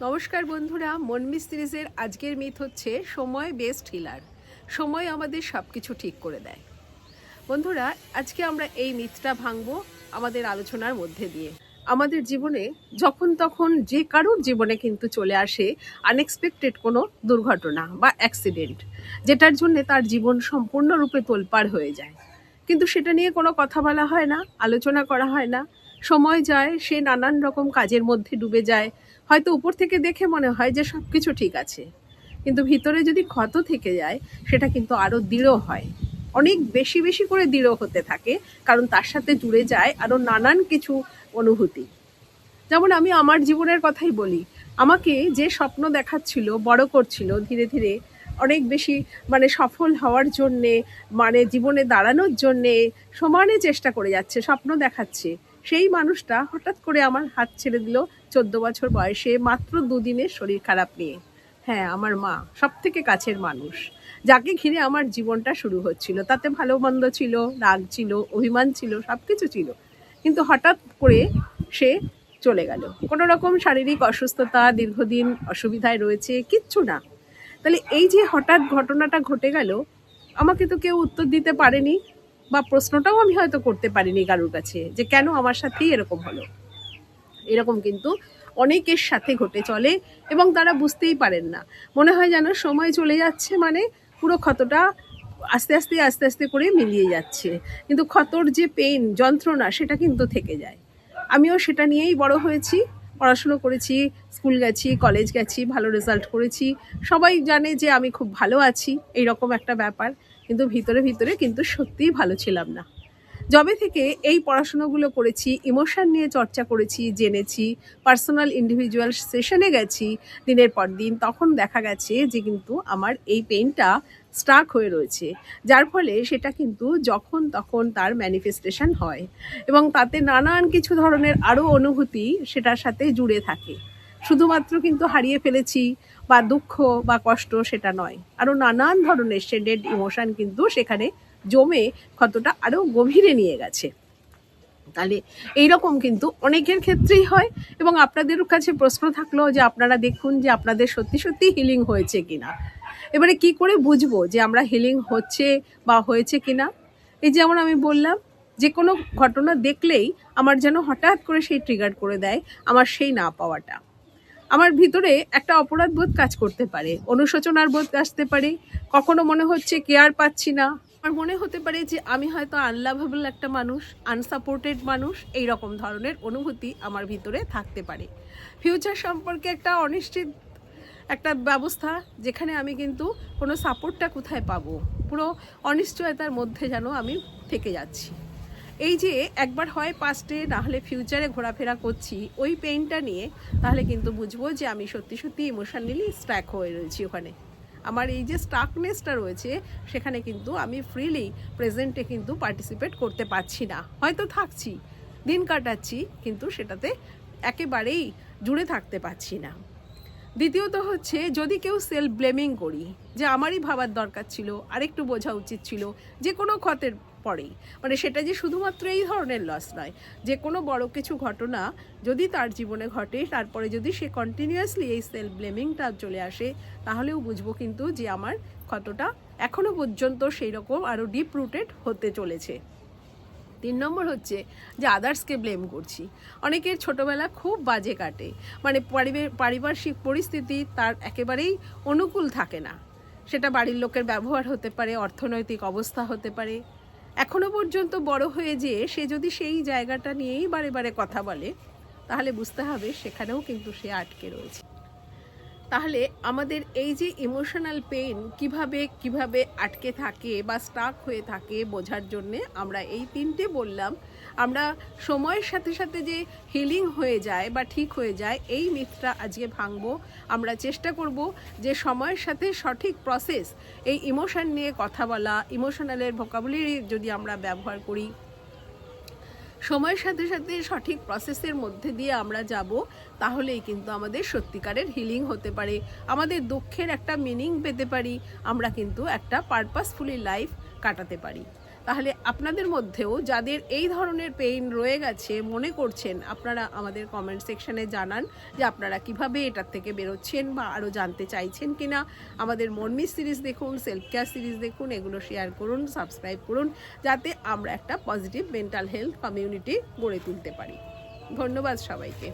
নমস্কার বন্ধুরা, মনমি সিরিজের আজকের মিথ হচ্ছে সময় বেস্ট হিলার। সময় আমাদের সব কিছু ঠিক করে দেয়। বন্ধুরা, আজকে আমরা এই মিথটা ভাঙবো আমাদের আলোচনার মধ্যে দিয়ে। আমাদের জীবনে যখন তখন যে কারোর জীবনে কিন্তু চলে আসে আনএক্সপেক্টেড কোনো দুর্ঘটনা বা অ্যাক্সিডেন্ট, যেটার জন্যে তার জীবন সম্পূর্ণরূপে তোলপাড় হয়ে যায়। কিন্তু সেটা নিয়ে কোনো কথা বলা হয় না, আলোচনা করা হয় না। সময় যায়, সে নানান রকম কাজের মধ্যে ডুবে যায়। হয়তো উপর থেকে দেখে মনে হয় যে সব কিছু ঠিক আছে, কিন্তু ভিতরে যদি ক্ষত থেকে যায় সেটা কিন্তু আরও দৃঢ় হয়, অনেক বেশি বেশি করে দৃঢ় হতে থাকে, কারণ তার সাথে জুড়ে যায় আরও নানান কিছু অনুভূতি। যেমন আমি আমার জীবনের কথাই বলি, আমাকে যে স্বপ্ন দেখাচ্ছিল, বড় করছিল ধীরে ধীরে, অনেক বেশি সফল হওয়ার জন্যে, জীবনে দাঁড়ানোর জন্যে সমানে চেষ্টা করে যাচ্ছে, স্বপ্ন দেখাচ্ছে, সেই মানুষটা হঠাৎ করে আমার হাত ছেড়ে দিল 14 বছর বয়সে, মাত্র দুদিনের শরীর খারাপ নিয়ে। হ্যাঁ, আমার মা, সব থেকে কাছের মানুষ, যাকে ঘিরে আমার জীবনটা শুরু হচ্ছিল। তাতে ভালো মন্দ ছিল, রাগ ছিল, অভিমান ছিল, সব কিছু ছিল, কিন্তু হঠাৎ করে সে চলে গেল। কোনো রকম শারীরিক অসুস্থতা, দীর্ঘদিন অসুবিধায় রয়েছে, কিচ্ছু না। তাহলে এই যে হঠাৎ ঘটনাটা ঘটে গেল, আমাকে তো কেউ উত্তর দিতে পারেনি, বা প্রশ্নটাও আমি হয়তো করতে পারিনি কারোর কাছে যে কেন আমার সাথেই এরকম হলো। এরকম কিন্তু অনেকের সাথে ঘটে চলে, এবং তারা বুঝতেই পারেন না। মনে হয় যেন সময় চলে যাচ্ছে, পুরো ক্ষতটা আস্তে আস্তে আস্তে আস্তে করে মিলিয়ে যাচ্ছে, কিন্তু ক্ষতর যে পেইন, যন্ত্রণা, সেটা কিন্তু থেকে যায়। আমিও সেটা নিয়েই বড় হয়েছি, পড়াশুনো করেছি, স্কুল গেছি, কলেজ গেছি, ভালো রেজাল্ট করেছি, সবাই জানে যে আমি খুব ভালো আছি, এইরকম একটা ব্যাপার। কিন্তু ভিতরে ভিতরে কিন্তু সত্যিই ভালো ছিলাম না। যবে থেকে এই পড়াশোনাগুলো করেছি, ইমোশন নিয়ে চর্চা করেছি, জেনেছি, পার্সোনাল ইন্ডিভিজুয়াল সেশনে গেছি দিনের পর দিন, তখন দেখা গেছে যে কিন্তু আমার এই পেইনটা স্টাক হয়ে রয়েছে, যার ফলে সেটা কিন্তু যখন তখন তার ম্যানিফেস্টেশন হয়, এবং তাতে নানান কিছু ধরনের আরও অনুভূতি সেটার সাথে জুড়ে থাকে। শুধুমাত্র কিন্তু হারিয়ে ফেলেছি বা দুঃখ বা কষ্ট, সেটা নয়, আরও নানান ধরনের শেডেড ইমোশন কিন্তু সেখানে জমে ক্ষতটা আরও গভীরে নিয়ে গেছে। তাহলে এইরকম কিন্তু অনেকের ক্ষেত্রেই হয়, এবং আপনাদের কাছে প্রশ্ন থাকলো যে আপনারা দেখুন যে আপনাদের সত্যি সত্যি হিলিং হয়েছে কিনা। এবারে কি করে বুঝবো যে আমরা হিলিং হচ্ছে বা হয়েছে কিনা? এই যেমন আমি বললাম, যে কোনো ঘটনা দেখলেই আমার যেন হঠাৎ করে সেই ট্রিগার করে দেয় আমার সেই না পাওয়াটা। আমার ভিতরে একটা অপরাধ বোধ কাজ করতে পারে, অনুশোচনার বোধ আসতে পারে, কখনো মনে হচ্ছে কেয়ার পাচ্ছি না, আমার মনে হতে পারে যে আমি হয়তো আনলাভেবল একটা মানুষ, আনসাপোর্টেড মানুষ, এই রকম ধরনের অনুভূতি আমার ভিতরে থাকতে পারে। ফিউচার সম্পর্কে একটা অনিশ্চিত একটা ব্যবস্থা, যেখানে আমি কিন্তু কোনো সাপোর্টটা কোথায় পাবো, পুরো অনিশ্চয়তার মধ্যে যেন আমি থেকে যাচ্ছি। এই যে একবার হয় পাস্টে, না হলে ফিউচারে ঘোরাফেরা করছি ওই পেইনটা নিয়ে, তাহলে কিন্তু বুঝবো যে আমি সত্যি সত্যি ইমোশনালি স্ট্যাক হয়ে রয়েছি ওখানে। আমার এই যে স্টাকনেসটা রয়েছে, সেখানে কিন্তু আমি ফ্রিলি প্রেজেন্টে কিন্তু পার্টিসিপেট করতে পারছি না। হয়তো থাকছি, দিন কাটাচ্ছি, কিন্তু সেটাতে একেবারেই জুড়ে থাকতে পারছি না। দ্বিতীয়ত হচ্ছে, যদি কেউ সেলফ ব্লেমিং করি, যে আমারই ভাবার দরকার ছিল, আরেকটু বোঝা উচিত ছিল, যে কোনো ক্ষতের পরেই, সেটা যে শুধুমাত্র এই ধরনের লস নয়, যে কোনো বড় কিছু ঘটনা যদি তার জীবনে ঘটে, তারপরে যদি সে কন্টিনিউয়াসলি এই সেলফ ব্লেমিংটা চলে আসে, তাহলেও বুঝবো কিন্তু যে আমার ক্ষতটা এখনও পর্যন্ত সেই রকম আরও ডিপ রুটেড হতে চলেছে। 3 নম্বর হচ্ছে যে আদার্সকে ব্লেম করছি। অনেকের ছোটোবেলা খুব বাজে কাটে, পারিপার্শ্বিক পরিস্থিতি তার একেবারেই অনুকূল থাকে না। সেটা বাড়ির লোকের ব্যবহার হতে পারে, অর্থনৈতিক অবস্থা হতে পারে। এখনও পর্যন্ত বড় হয়ে যেয়ে সে যদি সেই জায়গাটা নিয়েই বারে বারে কথা বলে, তাহলে বুঝতে হবে সেখানেও কিন্তু সে আটকে রয়েছে। তাহলে আমাদের এই যে ইমোশনাল পেইন কিভাবে আটকে থাকে বা স্টাক হয়ে থাকে, বোঝার জন্যে আমরা এই 3টে বললাম। আমরা সময়ের সাথে সাথে যে হিলিং হয়ে যায় বা ঠিক হয়ে যায়, এই মিথটা আজকে ভাঙবো। আমরা চেষ্টা করব যে সময়ের সাথে সঠিক প্রসেস, এই ইমোশন নিয়ে কথা বলা, ইমোশনালের ভোকাবুলারি যদি আমরা ব্যবহার করি, সময়ের সাথে সাথে সঠিক প্রসেসের মধ্যে দিয়ে আমরা যাব, তাহলেই কিন্তু আমাদের সত্যিকারের হিলিং হতে পারে, আমাদের দুঃখের একটা মিনিং পেতে পারি, আমরা কিন্তু একটা পারপাসফুলি লাইফ কাটাতে পারি। তাহলে আপনাদের মধ্যেও যাদের এই ধরনের পেইন রয়ে গেছে মনে করছেন, আপনারা আমাদের কমেন্ট সেকশনে জানান যে আপনারা কিভাবে এটার থেকে বেরোচ্ছেন বা আরও জানতে চাইছেন কিনা। আমাদের মনমি সিরিজ দেখুন, সেলফ কেয়ার সিরিজ দেখুন, এগুলো শেয়ার করুন, সাবস্ক্রাইব করুন, যাতে আমরা একটা পজিটিভ মেন্টাল হেলথ কমিউনিটি গড়ে তুলতে পারি। ধন্যবাদ সবাইকে।